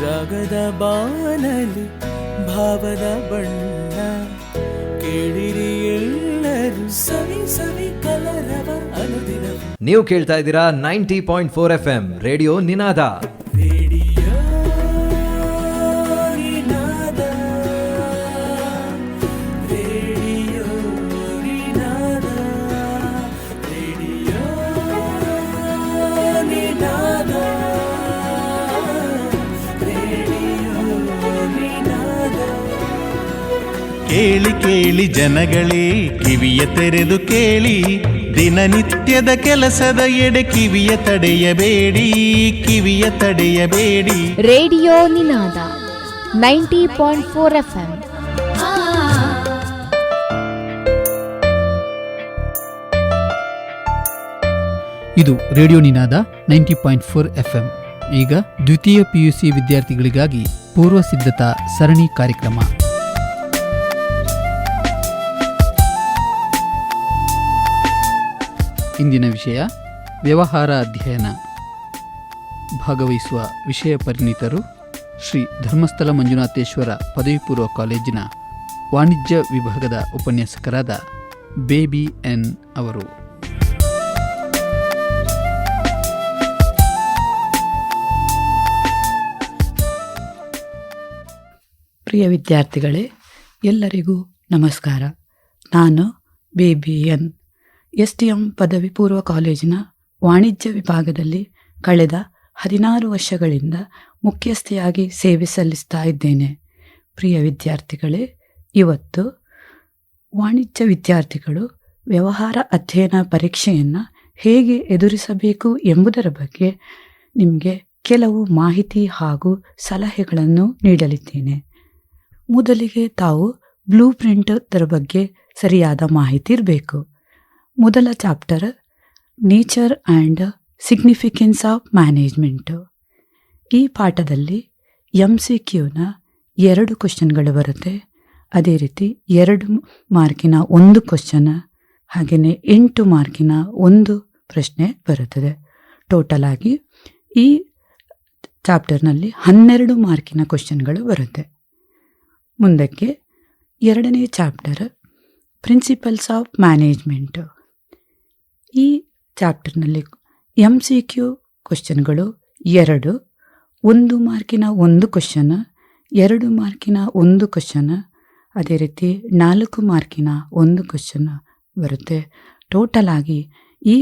ರಾಗದ ಬಾನಲಿ ಭಾವದ ಬಣ್ಣ ಕೇಳಿರಿ ಎಲ್ಲರೂ ಸವಿ ಸವಿ ಕಲರವ ಅನುದಿನ. ನೀವು ಕೇಳ್ತಾ ಇದ್ದೀರಾ 90.4 FM ರೇಡಿಯೋ ನಿನಾದ. ರೇಡಿಯೋ ನಿನಾದ, ರೇಡಿಯೋ ನಿನಾದ, ರೇಡಿಯೋ ನಿನಾದ, ರೇಡಿಯೋ ನಿನಾದ. ಕೇಳಿ ಕೇಳಿ ಜನಗಳೇ ಕಿವಿಯ ತೆರೆದು ಕೇಳಿ, ದಿನನಿತ್ಯದ ಕೆಲಸದ ಎಡೆ ಕಿವಿಯ ತಡೆಯಬೇಡಿ, ಕಿವಿಯ ತಡೆಯಬೇಡಿ. ರೇಡಿಯೋ ನಿನಾದ 90.4 FM. ಇದು ರೇಡಿಯೋ ನಿನಾದ 90.4 FM. ಈಗ ದ್ವಿತೀಯ PUC ವಿದ್ಯಾರ್ಥಿಗಳಿಗಾಗಿ ಪೂರ್ವ ಸಿದ್ಧತಾ ಸರಣಿ ಕಾರ್ಯಕ್ರಮ. ಇಂದಿನ ವಿಷಯ ವ್ಯವಹಾರ ಅಧ್ಯಯನ. ಭಾಗವಹಿಸುವ ವಿಷಯ ಪರಿಣಿತರು ಶ್ರೀ ಧರ್ಮಸ್ಥಳ ಮಂಜುನಾಥೇಶ್ವರ ಪದವಿ ಪೂರ್ವ ಕಾಲೇಜಿನ ವಾಣಿಜ್ಯ ವಿಭಾಗದ ಉಪನ್ಯಾಸಕರಾದ ಬೇಬಿ ಎನ್ ಅವರು. ಪ್ರಿಯ ವಿದ್ಯಾರ್ಥಿಗಳೇ, ಎಲ್ಲರಿಗೂ ನಮಸ್ಕಾರ. ನಾನು ಬೇಬಿ ಎನ್, STM ಪದವಿ ಪೂರ್ವ ಕಾಲೇಜಿನ ವಾಣಿಜ್ಯ ವಿಭಾಗದಲ್ಲಿ ಕಳೆದ 16 ವರ್ಷಗಳಿಂದ ಮುಖ್ಯಸ್ಥೆಯಾಗಿ ಸೇವೆ ಸಲ್ಲಿಸ್ತಾ ಇದ್ದೇನೆ. ಪ್ರಿಯ ವಿದ್ಯಾರ್ಥಿಗಳೇ, ಇವತ್ತು ವಾಣಿಜ್ಯ ವಿದ್ಯಾರ್ಥಿಗಳು ವ್ಯವಹಾರ ಅಧ್ಯಯನ ಪರೀಕ್ಷೆಯನ್ನು ಹೇಗೆ ಎದುರಿಸಬೇಕು ಎಂಬುದರ ಬಗ್ಗೆ ನಿಮಗೆ ಕೆಲವು ಮಾಹಿತಿ ಹಾಗೂ ಸಲಹೆಗಳನ್ನು ನೀಡಲಿದ್ದೇನೆ. ಮೊದಲಿಗೆ ತಾವು ಬ್ಲೂ ಪ್ರಿಂಟರ ಬಗ್ಗೆ ಸರಿಯಾದ ಮಾಹಿತಿ ಇರಬೇಕು. ಮೊದಲ chapter nature and significance of management. ಈ ಪಾಠದಲ್ಲಿ MCQನ 2 ಕ್ವಶನ್ಗಳು ಬರುತ್ತೆ. ಅದೇ ರೀತಿ 2 ಮಾರ್ಕಿನ 1 ಕ್ವಶನ್, ಹಾಗೆಯೇ 8 ಮಾರ್ಕಿನ 1 ಪ್ರಶ್ನೆ ಬರುತ್ತದೆ. ಟೋಟಲ್ ಆಗಿ ಈ ಚಾಪ್ಟರ್ನಲ್ಲಿ 12 ಮಾರ್ಕಿನ ಕ್ವಶನ್ಗಳು ಬರುತ್ತೆ. ಮುಂದಕ್ಕೆ 2ನೇ ಚಾಪ್ಟರ್ ಪ್ರಿನ್ಸಿಪಲ್ಸ್ ಆಫ್ ಮ್ಯಾನೇಜ್ಮೆಂಟು. ಈ ಚಾಪ್ಟರ್ನಲ್ಲಿ MCQ ಕ್ವಶನ್ಗಳು 2, 1 ಮಾರ್ಕಿನ 1 ಕ್ವಶನ್, 2 ಮಾರ್ಕಿನ 1 ಕ್ವಶನ್, ಅದೇ ರೀತಿ 4 ಮಾರ್ಕಿನ 1 ಕ್ವಶನ್ ಬರುತ್ತೆ. ಟೋಟಲ್ ಆಗಿ ಈ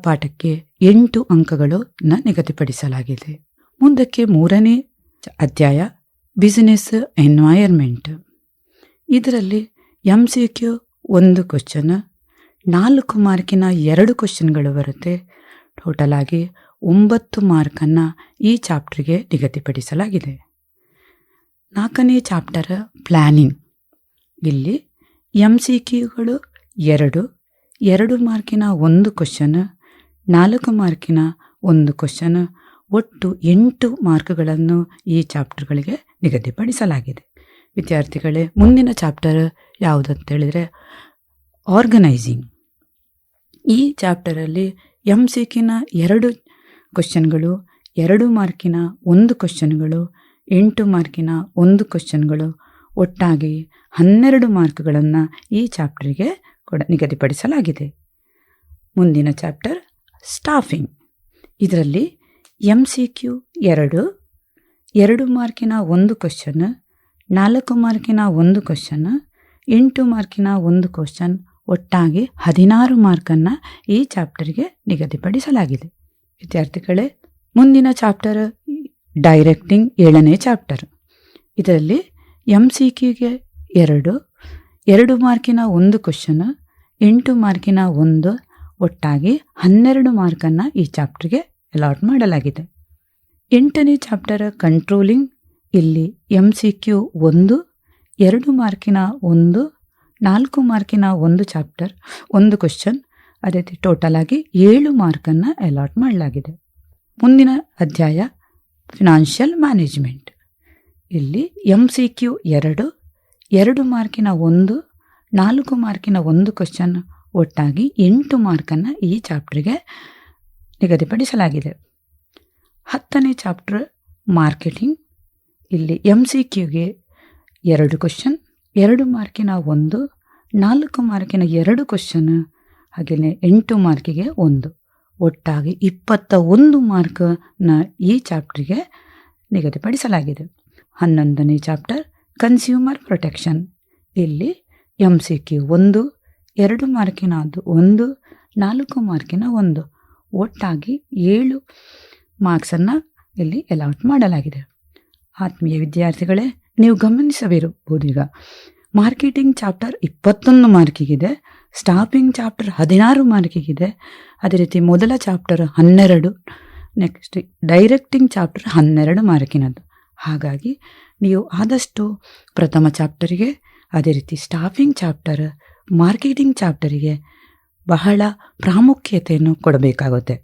ಪಾಠಕ್ಕೆ 8 ಅಂಕಗಳನ್ನು ನಿಗದಿಪಡಿಸಲಾಗಿದೆ. ಮುಂದಕ್ಕೆ 3ನೇ ಅಧ್ಯಾಯ ಬಿಸಿನೆಸ್ ಎನ್ವೈರ್ಮೆಂಟ್. ಇದರಲ್ಲಿ MCQ 1 ಕ್ವಶನ್, 4 ಮಾರ್ಕಿನ 2 ಕ್ವಶನ್ಗಳು ಬರುತ್ತೆ. ಟೋಟಲ್ ಆಗಿ 9 ಮಾರ್ಕನ್ನು ಈ ಚಾಪ್ಟರ್ಗೆ ನಿಗದಿಪಡಿಸಲಾಗಿದೆ. 4ನೇ ಚಾಪ್ಟರ್ ಪ್ಲ್ಯಾನಿಂಗ್. ಇಲ್ಲಿ MCQಗಳು 2, 2 ಮಾರ್ಕಿನ 1 ಕ್ವಶನ್, 4 ಮಾರ್ಕಿನ 1 ಕ್ವಶನ್, ಒಟ್ಟು 8 ಮಾರ್ಕ್ಗಳನ್ನು ಈ ಚಾಪ್ಟರ್ಗಳಿಗೆ ನಿಗದಿಪಡಿಸಲಾಗಿದೆ. ವಿದ್ಯಾರ್ಥಿಗಳೇ, ಮುಂದಿನ ಚಾಪ್ಟರ್ ಯಾವುದಂತೇಳಿದರೆ ಆರ್ಗನೈಸಿಂಗ್. ಈ ಚಾಪ್ಟರಲ್ಲಿ MCQನ 2 ಕ್ವಶನ್ಗಳು, 2 ಮಾರ್ಕಿನ 1 ಕ್ವಶನ್ಗಳು, 8 ಮಾರ್ಕಿನ 1 ಕ್ವಶನ್ಗಳು, ಒಟ್ಟಾಗಿ 12 ಮಾರ್ಕ್ಗಳನ್ನು ಈ ಚಾಪ್ಟರ್ಗೆ ನಿಗದಿಪಡಿಸಲಾಗಿದೆ. ಮುಂದಿನ ಚಾಪ್ಟರ್ ಸ್ಟಾಫಿಂಗ್. ಇದರಲ್ಲಿ MCQ 2, 2 ಮಾರ್ಕಿನ 1 ಕ್ವಶನ್, 4 ಮಾರ್ಕಿನ 1 ಕ್ವಶನ್, 8 ಮಾರ್ಕಿನ 1 ಕ್ವಶನ್, ಒಟ್ಟಾಗಿ 16 ಮಾರ್ಕನ್ನು ಈ ಚಾಪ್ಟರ್ಗೆ ನಿಗದಿಪಡಿಸಲಾಗಿದೆ. ವಿದ್ಯಾರ್ಥಿಗಳೇ, ಮುಂದಿನ ಚಾಪ್ಟರ್ ಡೈರೆಕ್ಟಿಂಗ್ 7ನೇ ಚಾಪ್ಟರ್. ಇದರಲ್ಲಿ MCQಗೆ 2, 2 ಮಾರ್ಕಿನ 1 ಕ್ವಶನ್, 8 ಮಾರ್ಕಿನ 1, ಒಟ್ಟಾಗಿ 12 ಮಾರ್ಕನ್ನು ಈ ಚಾಪ್ಟರ್ಗೆ ಅಲಾಟ್ ಮಾಡಲಾಗಿದೆ. 8ನೇ ಚಾಪ್ಟರ್ ಕಂಟ್ರೋಲಿಂಗ್. ಇಲ್ಲಿ MCQ 1, 2 ಮಾರ್ಕಿನ 1, 4 ಮಾರ್ಕಿನ 1 ಚಾಪ್ಟರ್ 1 ಕ್ವಶನ್, ಅದೇ ರೀತಿ ಟೋಟಲ್ ಆಗಿ 7 ಮಾರ್ಕನ್ನು ಅಲಾಟ್ ಮಾಡಲಾಗಿದೆ. ಮುಂದಿನ ಅಧ್ಯಾಯ ಫಿನಾನ್ಷಿಯಲ್ ಮ್ಯಾನೇಜ್ಮೆಂಟ್. ಇಲ್ಲಿ MCQ 2, 2 ಮಾರ್ಕಿನ 1, 4 ಮಾರ್ಕಿನ 1 ಕ್ವಶನ್, ಒಟ್ಟಾಗಿ 8 ಮಾರ್ಕನ್ನು ಈ ಚಾಪ್ಟರ್ಗೆ ನಿಗದಿಪಡಿಸಲಾಗಿದೆ. 10ನೇ ಚಾಪ್ಟರ್ ಮಾರ್ಕೆಟಿಂಗ್. ಇಲ್ಲಿ MCQಗೆ 2 ಕ್ವಶನ್, 2 ಮಾರ್ಕಿನ 1, 4 ಮಾರ್ಕಿನ 2 ಕ್ವಶನ್, ಹಾಗೆಯೇ 8 ಮಾರ್ಕಿಗೆ 1, ಒಟ್ಟಾಗಿ 21 ಮಾರ್ಕ್ನ ಈ ಚಾಪ್ಟರ್ಗೆ ನಿಗದಿಪಡಿಸಲಾಗಿದೆ. 11ನೇ ಚಾಪ್ಟರ್ ಕನ್ಸ್ಯೂಮರ್ ಪ್ರೊಟೆಕ್ಷನ್. ಇಲ್ಲಿ MCQ 1, 2 ಮಾರ್ಕಿನ 1, 4 ಮಾರ್ಕಿನ 1, ಒಟ್ಟಾಗಿ 7 ಮಾರ್ಕ್ಸನ್ನು ಇಲ್ಲಿ ಅಲಾಟ್ ಮಾಡಲಾಗಿದೆ. ಆತ್ಮೀಯ ವಿದ್ಯಾರ್ಥಿಗಳೇ, ನೀವು ಗಮನಿಸದಿರಬಹುದು, ಈಗ ಮಾರ್ಕೆಟಿಂಗ್ ಚಾಪ್ಟರ್ 21 ಮಾರ್ಕಿಗಿದೆ, ಸ್ಟಾಫಿಂಗ್ ಚಾಪ್ಟರ್ 16 ಮಾರ್ಕಿಗಿದೆ, ಅದೇ ರೀತಿ ಮೊದಲ ಚಾಪ್ಟರ್ 12, ನೆಕ್ಸ್ಟ್ ಡೈರೆಕ್ಟಿಂಗ್ ಚಾಪ್ಟರ್ 12 ಮಾರ್ಕಿನದ್ದು. ಹಾಗಾಗಿ ನೀವು ಆದಷ್ಟು ಪ್ರಥಮ ಚಾಪ್ಟರಿಗೆ, ಅದೇ ರೀತಿ ಸ್ಟಾಫಿಂಗ್ ಚಾಪ್ಟರ್, ಮಾರ್ಕೆಟಿಂಗ್ ಚಾಪ್ಟರಿಗೆ ಬಹಳ ಪ್ರಾಮುಖ್ಯತೆಯನ್ನು ಕೊಡಬೇಕಾಗುತ್ತೆ.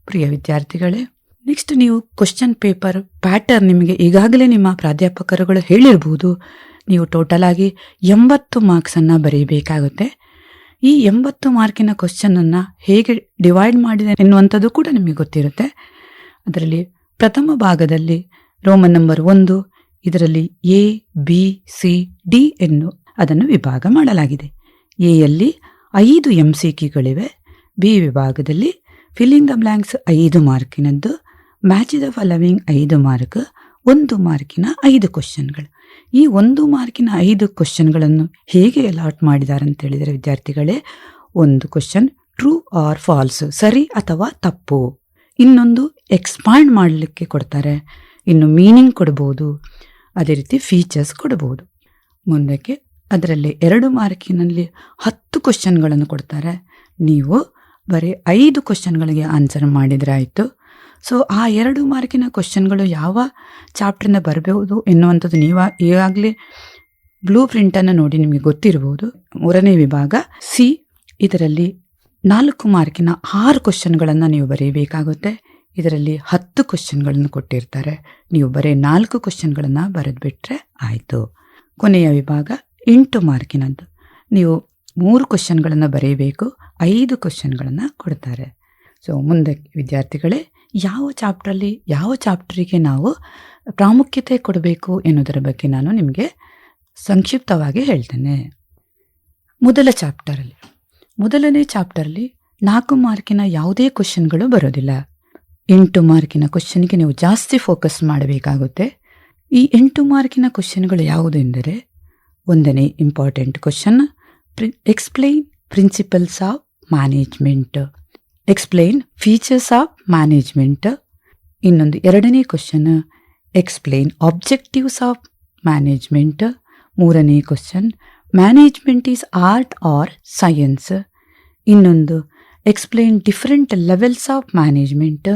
ಪ್ರಿಯ ವಿದ್ಯಾರ್ಥಿಗಳೇ, ನೆಕ್ಸ್ಟ್ ನೀವು ಕ್ವಶನ್ ಪೇಪರ್ ಪ್ಯಾಟರ್ನ್ ನಿಮಗೆ ಈಗಾಗಲೇ ನಿಮ್ಮ ಪ್ರಾಧ್ಯಾಪಕರುಗಳು ಹೇಳಿರ್ಬೋದು. ನೀವು ಟೋಟಲ್ ಆಗಿ 80 ಮಾರ್ಕ್ಸನ್ನು ಬರೀಬೇಕಾಗುತ್ತೆ. ಈ 80 ಮಾರ್ಕಿನ ಕ್ವಶನನ್ನು ಹೇಗೆ ಡಿವೈಡ್ ಮಾಡಿದೆ ಎನ್ನುವಂಥದ್ದು ಕೂಡ ನಿಮಗೆ ಗೊತ್ತಿರುತ್ತೆ. ಅದರಲ್ಲಿ ಪ್ರಥಮ ಭಾಗದಲ್ಲಿ ರೋಮನ್ ನಂಬರ್ 1, ಇದರಲ್ಲಿ ABCD ಅದನ್ನು ವಿಭಾಗ ಮಾಡಲಾಗಿದೆ. ಎಯಲ್ಲಿ 5 MCQಗಳಿವೆ, ಬಿ ವಿಭಾಗದಲ್ಲಿ ಫಿಲ್ಲಿಂಗ್ ದ ಬ್ಲ್ಯಾಂಕ್ಸ್ 5 ಮಾರ್ಕಿನದ್ದು, ಮ್ಯಾಚ್ ದ ಫಾಲೋವಿಂಗ್ 5 ಮಾರ್ಕ್, 1 ಮಾರ್ಕಿನ 5 ಕ್ವಶನ್ಗಳು. ಈ 1 ಮಾರ್ಕಿನ 5 ಕ್ವಶನ್ಗಳನ್ನು ಹೇಗೆ ಅಲಾಟ್ ಮಾಡಿದ್ದಾರೆ ಅಂತ ಹೇಳಿದರೆ ವಿದ್ಯಾರ್ಥಿಗಳೇ, ಒಂದು ಕ್ವಶನ್ ಟ್ರೂ ಆರ್ ಫಾಲ್ಸ್, ಸರಿ ಅಥವಾ ತಪ್ಪು, ಇನ್ನೊಂದು ಎಕ್ಸ್ಪಾಂಡ್ ಮಾಡಲಿಕ್ಕೆ ಕೊಡ್ತಾರೆ, ಇನ್ನು ಮೀನಿಂಗ್ ಕೊಡ್ಬೋದು, ಅದೇ ರೀತಿ ಫೀಚರ್ಸ್ ಕೊಡ್ಬೋದು. ಮುಂದಕ್ಕೆ ಅದರಲ್ಲಿ 2 ಮಾರ್ಕಿನಲ್ಲಿ 10 ಕ್ವಶನ್ಗಳನ್ನು ಕೊಡ್ತಾರೆ. ನೀವು ಬರೀ 5 ಕ್ವಶನ್ಗಳಿಗೆ ಆನ್ಸರ್ ಮಾಡಿದರೆ ಆಯಿತು. ಸೊ ಆ 2 ಮಾರ್ಕಿನ ಕ್ವಶನ್ಗಳು ಯಾವ ಚಾಪ್ಟರ್ನ ಬರಬಹುದು ಎನ್ನುವಂಥದ್ದು ನೀವು ಈಗಾಗಲೇ ಬ್ಲೂ ಪ್ರಿಂಟನ್ನು ನೋಡಿ ನಿಮಗೆ ಗೊತ್ತಿರಬಹುದು. 3ನೇ ವಿಭಾಗ C, ಇದರಲ್ಲಿ 4 ಮಾರ್ಕಿನ 6 ಕ್ವಶನ್ಗಳನ್ನು ನೀವು ಬರೀಬೇಕಾಗುತ್ತೆ. ಇದರಲ್ಲಿ 10 ಕ್ವಶನ್ಗಳನ್ನು ಕೊಟ್ಟಿರ್ತಾರೆ, ನೀವು ಬರೀ 4 ಕ್ವಶನ್ಗಳನ್ನು ಬರೆದುಬಿಟ್ರೆ ಆಯಿತು. ಕೊನೆಯ ವಿಭಾಗ 8 ಮಾರ್ಕಿನದ್ದು, ನೀವು 3 ಕ್ವಶನ್ಗಳನ್ನು ಬರೀಬೇಕು, 5 ಕ್ವಶನ್ಗಳನ್ನು ಕೊಡ್ತಾರೆ. ಸೊ ಮುಂದೆ ವಿದ್ಯಾರ್ಥಿಗಳೇ, ಯಾವ ಚಾಪ್ಟರಿಗೆ ನಾವು ಪ್ರಾಮುಖ್ಯತೆ ಕೊಡಬೇಕು ಎನ್ನುವುದರ ಬಗ್ಗೆ ನಾನು ನಿಮಗೆ ಸಂಕ್ಷಿಪ್ತವಾಗಿ ಹೇಳ್ತೇನೆ. ಮೊದಲನೇ ಚಾಪ್ಟರಲ್ಲಿ 4 ಮಾರ್ಕಿನ ಯಾವುದೇ ಕ್ವಶನ್ಗಳು ಬರೋದಿಲ್ಲ. 8 ಮಾರ್ಕಿನ ಕ್ವಶನ್ಗೆ ನೀವು ಜಾಸ್ತಿ ಫೋಕಸ್ ಮಾಡಬೇಕಾಗುತ್ತೆ. ಈ 8 ಮಾರ್ಕಿನ ಕ್ವಶನ್ಗಳು ಯಾವುದೆಂದರೆ, 1ನೇ important question explain principles of management, explain features of management. ಇನ್ನೊಂದು 2ನೇ question explain objectives of management. 3ನೇ question management is art or science. ಇನ್ನೊಂದು explain different levels of management.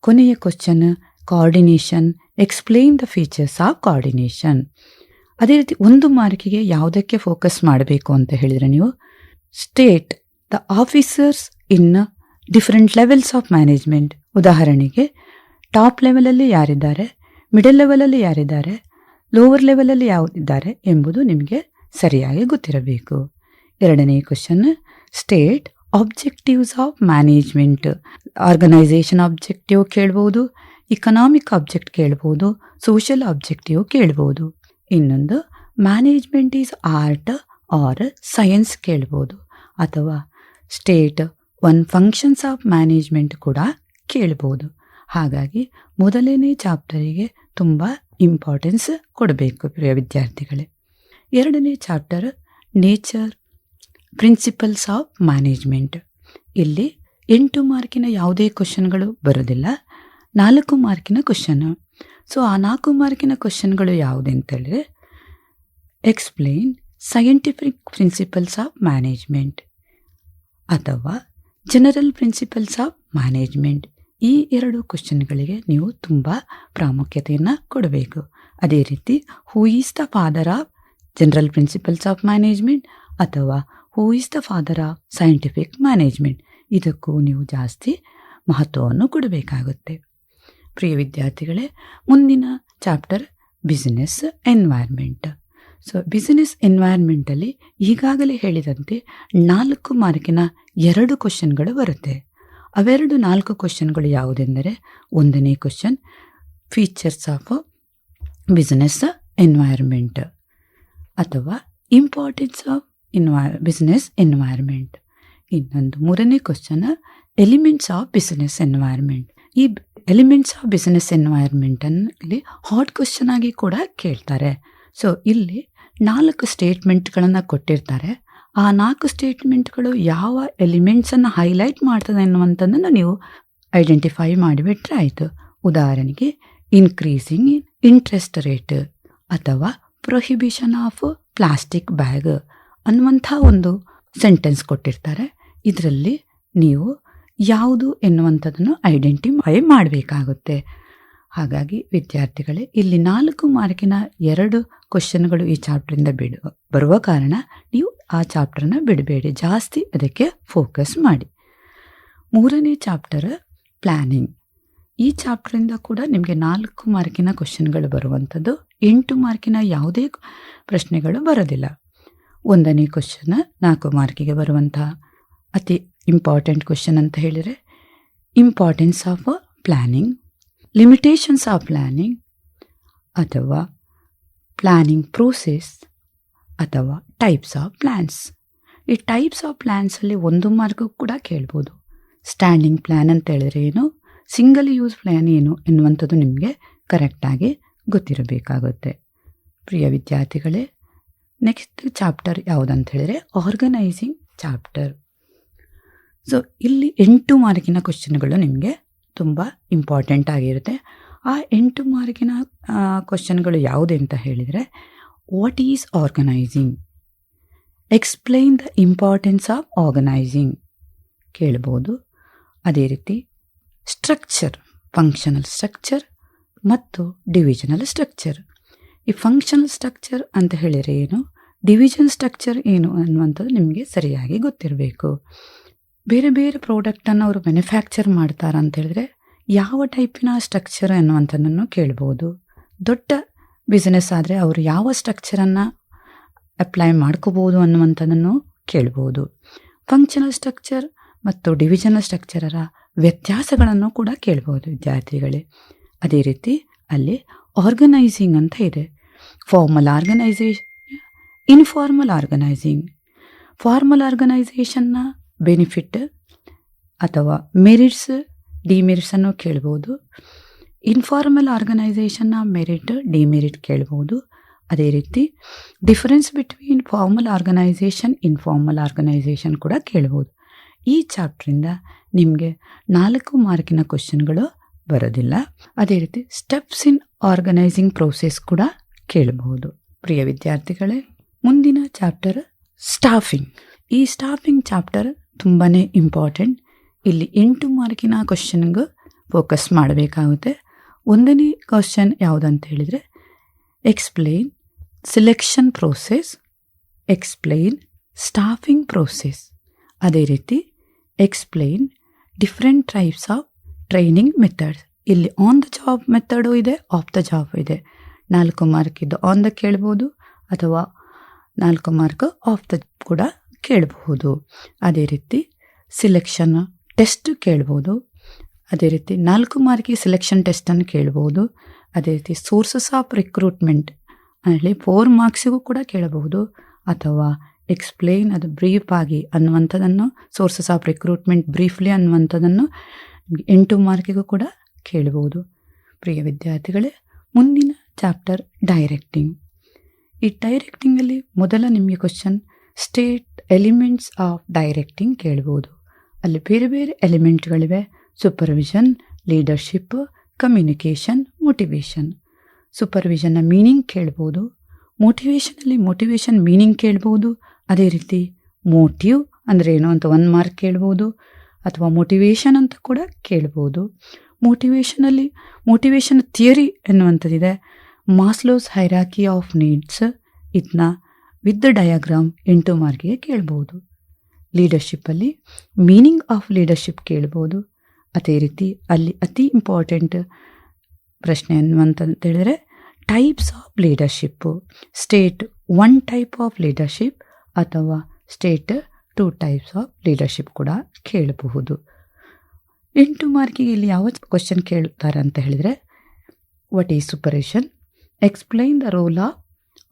ಕೊನೆಯ question coordination, explain the features of coordination. ಅದೇ ರೀತಿ 1 ಮಾರ್ಕಿಗೆ ಯಾವುದಕ್ಕೆ focus ಮಾಡಬೇಕು ಅಂತ ಹೇಳಿದರೆ, ನೀವು state the officers in different levels of management. ಉದಾಹರಣೆಗೆ ಟಾಪ್ ಲೆವೆಲಲ್ಲಿ ಯಾರಿದ್ದಾರೆ, ಮಿಡಲ್ ಲೆವೆಲಲ್ಲಿ ಯಾರಿದ್ದಾರೆ, ಲೋವರ್ ಲೆವೆಲಲ್ಲಿ ಯಾರಿದ್ದಾರೆ ಎಂಬುದು ನಿಮಗೆ ಸರಿಯಾಗಿ ಗೊತ್ತಿರಬೇಕು. 2ನೇ question state objectives of management. Organisation objective ಕೇಳ್ಬೋದು, ಇಕನಾಮಿಕ್ ಆಬ್ಜೆಕ್ಟ್ ಕೇಳ್ಬೋದು, ಸೋಷಿಯಲ್ ಆಬ್ಜೆಕ್ಟಿವ್ ಕೇಳ್ಬೋದು. ಇನ್ನೊಂದು management is art or science ಕೇಳ್ಬೋದು, ಅಥವಾ ಸ್ಟೇಟ್ 1 ಫಂಕ್ಷನ್ಸ್ ಆಫ್ ಮ್ಯಾನೇಜ್ಮೆಂಟ್ ಕೂಡ ಕೇಳ್ಬೋದು. ಹಾಗಾಗಿ ಮೊದಲನೇ ಚಾಪ್ಟರಿಗೆ ತುಂಬ ಇಂಪಾರ್ಟೆನ್ಸ್ ಕೊಡಬೇಕು ಪ್ರಿಯ ವಿದ್ಯಾರ್ಥಿಗಳೇ. 2ನೇ chapter nature principles of management. ಇಲ್ಲಿ 8 ಮಾರ್ಕಿನ ಯಾವುದೇ ಕ್ವಶನ್ಗಳು ಬರೋದಿಲ್ಲ, 4 ಮಾರ್ಕಿನ ಕ್ವಶನ್. ಸೊ ಆ 4 ಮಾರ್ಕಿನ ಕ್ವಶನ್ಗಳು ಯಾವುದಂತೇಳಿದ್ರೆ, explain scientific principles of management ಅಥವಾ ಜನರಲ್ ಪ್ರಿನ್ಸಿಪಲ್ಸ್ ಆಫ್ ಮ್ಯಾನೇಜ್ಮೆಂಟ್. ಈ 2 ಕ್ವಶನ್ಗಳಿಗೆ ನೀವು ತುಂಬ ಪ್ರಾಮುಖ್ಯತೆಯನ್ನು ಕೊಡಬೇಕು. ಅದೇ ರೀತಿ who is the father of general principles of management ಅಥವಾ who is the father of scientific management, ಇದಕ್ಕೂ ನೀವು ಜಾಸ್ತಿ ಮಹತ್ವವನ್ನು ಕೊಡಬೇಕಾಗುತ್ತೆ. ಪ್ರಿಯ ವಿದ್ಯಾರ್ಥಿಗಳೇ, ಮುಂದಿನ chapter business environment. So business ಎನ್ವೈರ್ಮೆಂಟಲ್ಲಿ ಈಗಾಗಲೇ ಹೇಳಿದಂತೆ 4 ಮಾರ್ಕಿನ 2 ಕ್ವಶನ್ಗಳು ಬರುತ್ತೆ. ಅವೆರಡು 4 ಕ್ವಶನ್ಗಳು ಯಾವುದೆಂದರೆ, 1ನೇ question features of business environment ಅಥವಾ ಇಂಪಾರ್ಟೆನ್ಸ್ ಆಫ್ ಬಿಸ್ನೆಸ್ ಎನ್ವೈರ್ಮೆಂಟ್. ಇನ್ನೊಂದು ಮೂರನೇ question elements of business environment. ಈ ಎಲಿಮೆಂಟ್ಸ್ ಆಫ್ ಬಿಸ್ನೆಸ್ ಎನ್ವೈರ್ಮೆಂಟಲ್ಲಿ ಹಾಟ್ ಕ್ವಶನ್ ಆಗಿ ಕೂಡ ಕೇಳ್ತಾರೆ. ಸೊ ಇಲ್ಲಿ 4 ಸ್ಟೇಟ್ಮೆಂಟ್ಗಳನ್ನು ಕೊಟ್ಟಿರ್ತಾರೆ. ಆ 4 ಸ್ಟೇಟ್ಮೆಂಟ್ಗಳು ಯಾವ ಎಲಿಮೆಂಟ್ಸನ್ನು ಹೈಲೈಟ್ ಮಾಡ್ತದೆ ಅನ್ನುವಂಥದ್ದನ್ನು ನೀವು ಐಡೆಂಟಿಫೈ ಮಾಡಿಬಿಟ್ರೆ ಆಯಿತು. ಉದಾಹರಣೆಗೆ ಇನ್ಕ್ರೀಸಿಂಗ್ ಇಂಟ್ರೆಸ್ಟ್ ರೇಟ್ ಅಥವಾ ಪ್ರೊಹಿಬಿಷನ್ ಆಫ್ ಪ್ಲಾಸ್ಟಿಕ್ ಬ್ಯಾಗ್ ಅನ್ನುವಂಥ ಒಂದು ಸೆಂಟೆನ್ಸ್ ಕೊಟ್ಟಿರ್ತಾರೆ. ಇದರಲ್ಲಿ ನೀವು ಯಾವುದು ಎನ್ನುವಂಥದ್ದನ್ನು ಐಡೆಂಟಿಫೈ ಮಾಡಬೇಕಾಗುತ್ತೆ. ಹಾಗಾಗಿ ವಿದ್ಯಾರ್ಥಿಗಳೇ, ಇಲ್ಲಿ 4 ಮಾರ್ಕಿನ 2 ಕ್ವಶನ್ಗಳು ಈ ಚಾಪ್ಟರಿಂದ ಬರುವ ಕಾರಣ ನೀವು ಆ ಚಾಪ್ಟರ್ನ ಬಿಡಬೇಡಿ, ಜಾಸ್ತಿ ಅದಕ್ಕೆ ಫೋಕಸ್ ಮಾಡಿ. 3ನೇ ಚಾಪ್ಟರ್ ಪ್ಲ್ಯಾನಿಂಗ್. ಈ ಚಾಪ್ಟರಿಂದ ಕೂಡ ನಿಮಗೆ 4 ಮಾರ್ಕಿನ ಕ್ವಶನ್ಗಳು ಬರುವಂಥದ್ದು. 8 ಮಾರ್ಕಿನ ಯಾವುದೇ ಪ್ರಶ್ನೆಗಳು ಬರೋದಿಲ್ಲ. 1ನೇ ಕ್ವಶನ್ 4 ಮಾರ್ಕಿಗೆ ಬರುವಂಥ ಅತಿ ಇಂಪಾರ್ಟೆಂಟ್ ಕ್ವಶನ್ ಅಂತ ಹೇಳಿದರೆ importance of planning, limitations of planning ಅಥವಾ ಪ್ಲ್ಯಾನಿಂಗ್ ಪ್ರೋಸೆಸ್ ಅಥವಾ ಟೈಪ್ಸ್ ಆಫ್ ಪ್ಲ್ಯಾನ್ಸ್. ಈ ಟೈಪ್ಸ್ ಆಫ್ ಪ್ಲ್ಯಾನ್ಸಲ್ಲಿ 1 ಮಾರ್ಕ್ ಕೂಡ ಕೇಳ್ಬೋದು. ಸ್ಟ್ಯಾಂಡಿಂಗ್ ಪ್ಲ್ಯಾನ್ ಅಂತ ಹೇಳಿದ್ರೆ ಏನು, ಸಿಂಗಲ್ ಯೂಸ್ ಪ್ಲ್ಯಾನ್ ಏನು ಎನ್ನುವಂಥದ್ದು ನಿಮಗೆ ಕರೆಕ್ಟಾಗಿ ಗೊತ್ತಿರಬೇಕಾಗುತ್ತೆ. ಪ್ರಿಯ ವಿದ್ಯಾರ್ಥಿಗಳೇ, ನೆಕ್ಸ್ಟ್ ಚಾಪ್ಟರ್ ಯಾವುದಂತ ಹೇಳಿದರೆ ಆರ್ಗನೈಸಿಂಗ್ ಚಾಪ್ಟರ್. ಸೊ ಇಲ್ಲಿ 8 ಮಾರ್ಕಿನ ಕ್ವಶನ್ಗಳು ನಿಮಗೆ ತುಂಬ ಇಂಪಾರ್ಟೆಂಟ್ ಆಗಿರುತ್ತೆ. ಆ 8 ಮಾರ್ಕಿನ ಕ್ವಶನ್ಗಳು ಯಾವುದೇ ಅಂತ ಹೇಳಿದರೆ, what is organising, explain the importance of organising ಕೇಳ್ಬೋದು. ಅದೇ ರೀತಿ ಸ್ಟ್ರಕ್ಚರ್, ಫಂಕ್ಷನಲ್ ಸ್ಟ್ರಕ್ಚರ್ ಮತ್ತು ಡಿವಿಷನಲ್ ಸ್ಟ್ರಕ್ಚರ್. ಈ ಫಂಕ್ಷನಲ್ ಸ್ಟ್ರಕ್ಚರ್ ಅಂತ ಹೇಳಿದರೆ ಏನು, ಡಿವಿಷನ್ ಸ್ಟ್ರಕ್ಚರ್ ಏನು ಅನ್ನುವಂಥದ್ದು ನಿಮಗೆ ಸರಿಯಾಗಿ ಗೊತ್ತಿರಬೇಕು. ಬೇರೆ ಬೇರೆ ಪ್ರಾಡಕ್ಟನ್ನು ಅವರು ಮ್ಯಾನುಫ್ಯಾಕ್ಚರ್ ಮಾಡ್ತಾರೆ ಅಂತ ಹೇಳಿದ್ರೆ ಯಾವ ಟೈಪಿನ ಸ್ಟ್ರಕ್ಚರ್ ಅನ್ನುವಂಥದ್ದನ್ನು ಕೇಳ್ಬೋದು. ದೊಡ್ಡ ಬಿಸ್ನೆಸ್ ಆದರೆ ಅವರು ಯಾವ ಸ್ಟ್ರಕ್ಚರನ್ನು ಅಪ್ಲೈ ಮಾಡ್ಕೋಬೋದು ಅನ್ನುವಂಥದ್ದನ್ನು ಕೇಳ್ಬೋದು. ಫಂಕ್ಷನಲ್ ಸ್ಟ್ರಕ್ಚರ್ ಮತ್ತು ಡಿವಿಷನಲ್ ಸ್ಟ್ರಕ್ಚರರ ವ್ಯತ್ಯಾಸಗಳನ್ನು ಕೂಡ ಕೇಳ್ಬೋದು ವಿದ್ಯಾರ್ಥಿಗಳೇ. ಅದೇ ರೀತಿ ಅಲ್ಲಿ ಆರ್ಗನೈಸಿಂಗ್ ಅಂತ ಇದೆ. Formal organisation, informal organising. Formal ಆರ್ಗನೈಸೇಷನ್ನ ಬೆನಿಫಿಟ್ ಅಥವಾ ಮೆರಿಟ್ಸ್, ಡಿಮೆರಿಟ್ಸನ್ನು ಕೇಳ್ಬೋದು. ಇನ್ಫಾರ್ಮಲ್ ಆರ್ಗನೈಸೇಷನ್ನ ಮೆರಿಟ್, ಡಿಮೆರಿಟ್ ಕೇಳ್ಬೋದು. ಅದೇ ರೀತಿ difference between formal organisation, informal organisation ಕೂಡ ಕೇಳ್ಬೋದು. ಈ ಚಾಪ್ಟ್ರಿಂದ ನಿಮಗೆ 4 ಮಾರ್ಕಿನ ಕ್ವಶನ್ಗಳು ಬರೋದಿಲ್ಲ. ಅದೇ ರೀತಿ ಸ್ಟೆಪ್ಸ್ ಇನ್ ಆರ್ಗನೈಸಿಂಗ್ ಪ್ರೋಸೆಸ್ ಕೂಡ ಕೇಳಬಹುದು. ಪ್ರಿಯ ವಿದ್ಯಾರ್ಥಿಗಳೇ, ಮುಂದಿನ ಚಾಪ್ಟರ್ ಸ್ಟಾಫಿಂಗ್. ಈ ಸ್ಟಾಫಿಂಗ್ ಚಾಪ್ಟರ್ ತುಂಬಾ ಇಂಪಾರ್ಟೆಂಟ್. ಇಲ್ಲಿ 8 ಮಾರ್ಕಿನ ಕ್ವಶನ್ಗೆ ಫೋಕಸ್ ಮಾಡಬೇಕಾಗುತ್ತೆ. 1ನೇ ಕ್ವಶನ್ ಯಾವುದಂತ ಹೇಳಿದರೆ explain selection process, explain staffing process. ಅದೇ ರೀತಿ explain different types of training methods. ಇಲ್ಲಿ ಆನ್ ದ ಜಾಬ್ ಮೆಥಡು ಇದೆ, ಆಫ್ ದ ಜಾಬ್ ಇದೆ. 4 ಮಾರ್ಕ್ ಇದ್ದು ಆನ್ ದ ಕೇಳ್ಬೋದು ಅಥವಾ 4 ಮಾರ್ಕ್ ಆಫ್ ದ ಕೂಡ ಕೇಳಬಹುದು. ಅದೇ ರೀತಿ ಸಿಲೆಕ್ಷನ್ ಟೆಸ್ಟ್ ಕೇಳ್ಬೋದು. ಅದೇ ರೀತಿ 4 ಮಾರ್ಕಿಗೆ ಸಿಲೆಕ್ಷನ್ ಟೆಸ್ಟನ್ನು ಕೇಳ್ಬೋದು. ಅದೇ ರೀತಿ ಸೋರ್ಸಸ್ ಆಫ್ ರಿಕ್ರೂಟ್ಮೆಂಟ್ ಅಲ್ಲಿ 4 ಮಾರ್ಕ್ಸಿಗೂ ಕೂಡ ಕೇಳಬಹುದು. ಅಥವಾ ಎಕ್ಸ್ಪ್ಲೈನ್, ಅದು ಬ್ರೀಫ್ ಆಗಿ ಅನ್ನುವಂಥದ್ದನ್ನು, ಸೋರ್ಸಸ್ ಆಫ್ ರಿಕ್ರೂಟ್ಮೆಂಟ್ ಬ್ರೀಫ್ಲಿ ಅನ್ನುವಂಥದ್ದನ್ನು 8 ಮಾರ್ಕಿಗೂ ಕೂಡ ಕೇಳಬಹುದು. ಪ್ರಿಯ ವಿದ್ಯಾರ್ಥಿಗಳೇ, ಮುಂದಿನ ಚಾಪ್ಟರ್ ಡೈರೆಕ್ಟಿಂಗ್. ಈ ಡೈರೆಕ್ಟಿಂಗಲ್ಲಿ ಮೊದಲ ನಿಮಗೆ question state elements of directing ಕೇಳ್ಬೋದು. ಅಲ್ಲಿ ಬೇರೆ ಬೇರೆ ಎಲಿಮೆಂಟ್ಗಳಿವೆ. Supervision, leadership, communication, motivation. ಸೂಪರ್ವಿಷನ್ನ ಮೀನಿಂಗ್ ಕೇಳ್ಬೋದು. ಮೋಟಿವೇಶನಲ್ಲಿ ಮೋಟಿವೇಶನ್ ಮೀನಿಂಗ್ ಕೇಳ್ಬೋದು. ಅದೇ ರೀತಿ ಮೋಟಿವ್ ಅಂದರೆ ಏನು ಅಂತ 1 ಮಾರ್ಕ್ ಕೇಳ್ಬೋದು. ಅಥವಾ ಮೋಟಿವೇಶನ್ ಅಂತ ಕೂಡ ಕೇಳ್ಬೋದು. ಮೋಟಿವೇಶನಲ್ಲಿ ಮೋಟಿವೇಶನ್ ಥಿಯರಿ ಎನ್ನುವಂಥದ್ದಿದೆ. ಮಾಸ್ಲೋಸ್ ಹೈರಾರ್ಕಿ ಆಫ್ ನೀಡ್ಸ್, ಇದನ್ನ ವಿತ್ ಡಯಾಗ್ರಾಮ್ 8 ಮಾರ್ಕಿಗೆ ಕೇಳ್ಬೋದು. ಲೀಡರ್ಶಿಪ್ಪಲ್ಲಿ ಮೀನಿಂಗ್ ಆಫ್ ಲೀಡರ್ಶಿಪ್ ಕೇಳ್ಬೋದು. ಅದೇ ರೀತಿ ಅಲ್ಲಿ ಅತಿ ಇಂಪಾರ್ಟೆಂಟ್ ಪ್ರಶ್ನೆ ಅನ್ನುವಂತ ಹೇಳಿದರೆ types of leadership. State 1 type of leadership ಅಥವಾ ಸ್ಟೇಟ್ 2 ಟೈಪ್ಸ್ ಆಫ್ ಲೀಡರ್ಶಿಪ್ ಕೂಡ ಕೇಳಬಹುದು. 8 ಮಾರ್ಕಿಗೆ ಇಲ್ಲಿ ಯಾವ ಕ್ವಶನ್ ಕೇಳ್ತಾರೆ ಅಂತ ಹೇಳಿದರೆ what is supervision, explain the role of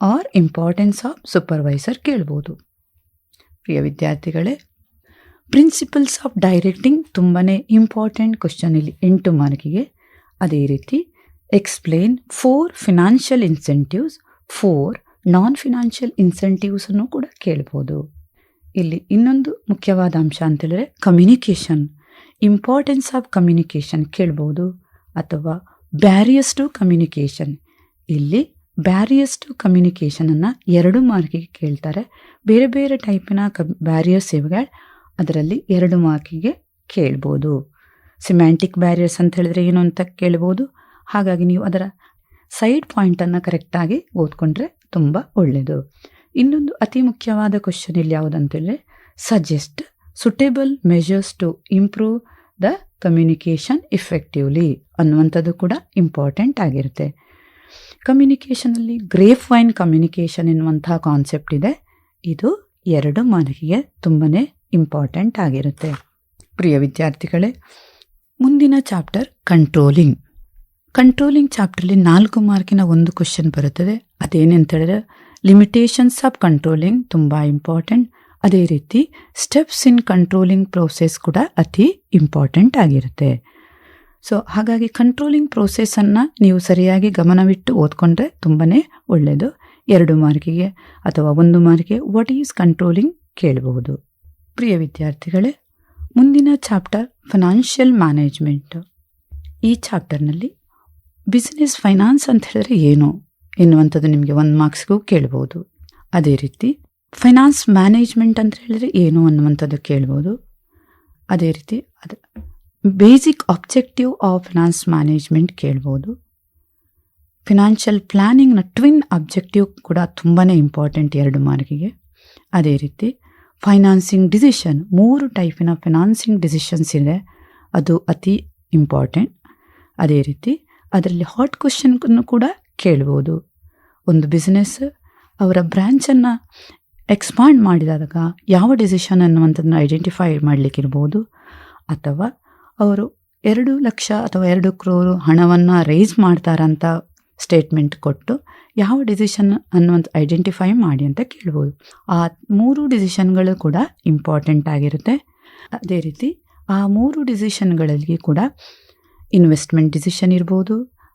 or importance of supervisor ಕೇಳ್ಬೋದು. ಪ್ರಿಯ ವಿದ್ಯಾರ್ಥಿಗಳೇ, ಪ್ರಿನ್ಸಿಪಲ್ಸ್ ಆಫ್ ಡೈರೆಕ್ಟಿಂಗ್ ತುಂಬಾ ಇಂಪಾರ್ಟೆಂಟ್ ಕ್ವಶನ್ ಇಲ್ಲಿ 8 ಮಾರ್ಕಿಗೆ. ಅದೇ ರೀತಿ explain 4 financial incentives, 4 non financial ಇನ್ಸೆಂಟಿವ್ಸನ್ನು ಕೂಡ ಕೇಳ್ಬೋದು. ಇಲ್ಲಿ ಇನ್ನೊಂದು ಮುಖ್ಯವಾದ ಅಂಶ ಅಂತೇಳಿದ್ರೆ ಕಮ್ಯುನಿಕೇಷನ್, ಇಂಪಾರ್ಟೆನ್ಸ್ ಆಫ್ ಕಮ್ಯುನಿಕೇಷನ್ ಕೇಳ್ಬೋದು. ಅಥವಾ ಬ್ಯಾರಿಯರ್ಸ್ ಟು ಕಮ್ಯುನಿಕೇಷನ್, ಇಲ್ಲಿ ಬ್ಯಾರಿಯರ್ಸ್ ಟು ಕಮ್ಯುನಿಕೇಷನನ್ನು 2 ಮಾರ್ಕಿಗೆ ಕೇಳ್ತಾರೆ. ಬೇರೆ ಬೇರೆ ಟೈಪಿನ ಬ್ಯಾರಿಯರ್ಸ್ ಇವೆ, ಅದರಲ್ಲಿ 2 ಮಾರ್ಕಿಗೆ ಕೇಳ್ಬೋದು. ಸಿಮ್ಯಾಂಟಿಕ್ ಬ್ಯಾರಿಯರ್ಸ್ ಅಂತ ಹೇಳಿದ್ರೆ ಏನು ಅಂತ ಕೇಳ್ಬೋದು. ಹಾಗಾಗಿ ನೀವು ಅದರ ಸೈಡ್ ಪಾಯಿಂಟನ್ನು ಕರೆಕ್ಟಾಗಿ ಓದ್ಕೊಂಡ್ರೆ ತುಂಬ ಒಳ್ಳೆಯದು. ಇನ್ನೊಂದು ಅತಿ ಮುಖ್ಯವಾದ ಕ್ವಶನ್ ಇಲ್ಲಿ ಯಾವುದಂತೇಳಿದ್ರೆ suggest suitable measures to improve the communication effectively ಅನ್ನುವಂಥದ್ದು ಕೂಡ ಇಂಪಾರ್ಟೆಂಟ್ ಆಗಿರುತ್ತೆ. ಕಮ್ಯುನಿಕೇಷನಲ್ಲಿ ಗ್ರೇಪ್ ವೈನ್ ಕಮ್ಯುನಿಕೇಷನ್ ಎನ್ನುವಂತಹ ಕಾನ್ಸೆಪ್ಟ್ ಇದೆ. ಇದು 2 ಮಾರ್ಕಿಗೆ ತುಂಬಾ ಇಂಪಾರ್ಟೆಂಟ್ ಆಗಿರುತ್ತೆ. ಪ್ರಿಯ ವಿದ್ಯಾರ್ಥಿಗಳೇ, ಮುಂದಿನ ಚಾಪ್ಟರ್ ಕಂಟ್ರೋಲಿಂಗ್. ಕಂಟ್ರೋಲಿಂಗ್ ಚಾಪ್ಟರ್ಲಿ 4 ಮಾರ್ಕಿನ ಒಂದು ಕ್ವಶನ್ ಬರುತ್ತದೆ. ಅದೇನಂತ ಹೇಳಿದ್ರೆ ಲಿಮಿಟೇಷನ್ಸ್ ಆಫ್ ಕಂಟ್ರೋಲಿಂಗ್ ತುಂಬ ಇಂಪಾರ್ಟೆಂಟ್. ಅದೇ ರೀತಿ ಸ್ಟೆಪ್ಸ್ ಇನ್ ಕಂಟ್ರೋಲಿಂಗ್ ಪ್ರೋಸೆಸ್ ಕೂಡ ಅತಿ ಇಂಪಾರ್ಟೆಂಟ್ ಆಗಿರುತ್ತೆ. ಸೊ ಹಾಗಾಗಿ ಕಂಟ್ರೋಲಿಂಗ್ ಪ್ರೋಸೆಸ್ಸನ್ನು ನೀವು ಸರಿಯಾಗಿ ಗಮನವಿಟ್ಟು ಓದ್ಕೊಂಡ್ರೆ ತುಂಬಾ ಒಳ್ಳೆಯದು. 2 ಮಾರ್ಕಿಗೆ ಅಥವಾ 1 ಮಾರ್ಕಿಗೆ ವಾಟ್ ಈಸ್ ಕಂಟ್ರೋಲಿಂಗ್ ಕೇಳಬಹುದು. ಪ್ರಿಯ ವಿದ್ಯಾರ್ಥಿಗಳೇ, ಮುಂದಿನ ಚಾಪ್ಟರ್ ಫೈನಾನ್ಷಿಯಲ್ ಮ್ಯಾನೇಜ್ಮೆಂಟ್. ಈ ಚಾಪ್ಟರ್ನಲ್ಲಿ ಬಿಸ್ನೆಸ್ ಫೈನಾನ್ಸ್ ಅಂತ ಹೇಳಿದ್ರೆ ಏನು ಎನ್ನುವಂಥದ್ದು ನಿಮಗೆ 1 ಮಾರ್ಕ್ಸ್ಗೂ ಕೇಳ್ಬೋದು. ಅದೇ ರೀತಿ ಫೈನಾನ್ಸ್ ಮ್ಯಾನೇಜ್ಮೆಂಟ್ ಅಂತ ಹೇಳಿದ್ರೆ ಏನು ಅನ್ನುವಂಥದ್ದು ಕೇಳ್ಬೋದು. ಅದೇ ರೀತಿ basic objective of finance management ಕೇಳ್ಬೋದು. ಫಿನಾನ್ಷಿಯಲ್ ಪ್ಲಾನಿಂಗ್ನ ಟ್ವಿನ್ ಅಬ್ಜೆಕ್ಟಿವ್ ಕೂಡ ತುಂಬಾ ಇಂಪಾರ್ಟೆಂಟ್ 2 ಮಾರ್ಕಿಗೆ. ಅದೇ ರೀತಿ ಫೈನಾನ್ಸಿಂಗ್ ಡಿಸಿಷನ್, 3 ಟೈಪಿನ ಫೈನಾನ್ಸಿಂಗ್ ಡಿಸಿಷನ್ಸ್ ಇದೆ, ಅದು ಅತಿ ಇಂಪಾರ್ಟೆಂಟ್. ಅದೇ ರೀತಿ ಅದರಲ್ಲಿ ಹಾಟ್ ಕ್ವಶನ್ ಕೂಡ ಕೇಳ್ಬೋದು. ಒಂದು ಬಿಸ್ನೆಸ್ ಅವರ ಬ್ರ್ಯಾಂಚನ್ನು ಎಕ್ಸ್ಪಾಂಡ್ ಮಾಡಿದಾಗ ಯಾವ ಡಿಸಿಷನ್ ಅನ್ನುವಂಥದ್ದನ್ನ ಐಡೆಂಟಿಫೈ ಮಾಡಲಿಕ್ಕಿರ್ಬೋದು, ಅಥವಾ ಅವರು 2 ಲಕ್ಷ ಅಥವಾ 2 crore ಹಣವನ್ನು ರೈಸ್ ಮಾಡ್ತಾರಂತ ಸ್ಟೇಟ್ಮೆಂಟ್ ಕೊಟ್ಟು ಯಾವ ಡಿಸಿಷನ್ ಅನ್ನುವಂಥ ಐಡೆಂಟಿಫೈ ಮಾಡಿ ಅಂತ ಕೇಳ್ಬೋದು. ಆ 3 ಡಿಸಿಷನ್ಗಳು ಕೂಡ ಇಂಪಾರ್ಟೆಂಟ್ ಆಗಿರುತ್ತೆ. ಅದೇ ರೀತಿ ಆ 3 ಡಿಸಿಷನ್ಗಳಲ್ಲಿ ಕೂಡ ಇನ್ವೆಸ್ಟ್ಮೆಂಟ್ ಡಿಸಿಷನ್ ಇರ್ಬೋದು,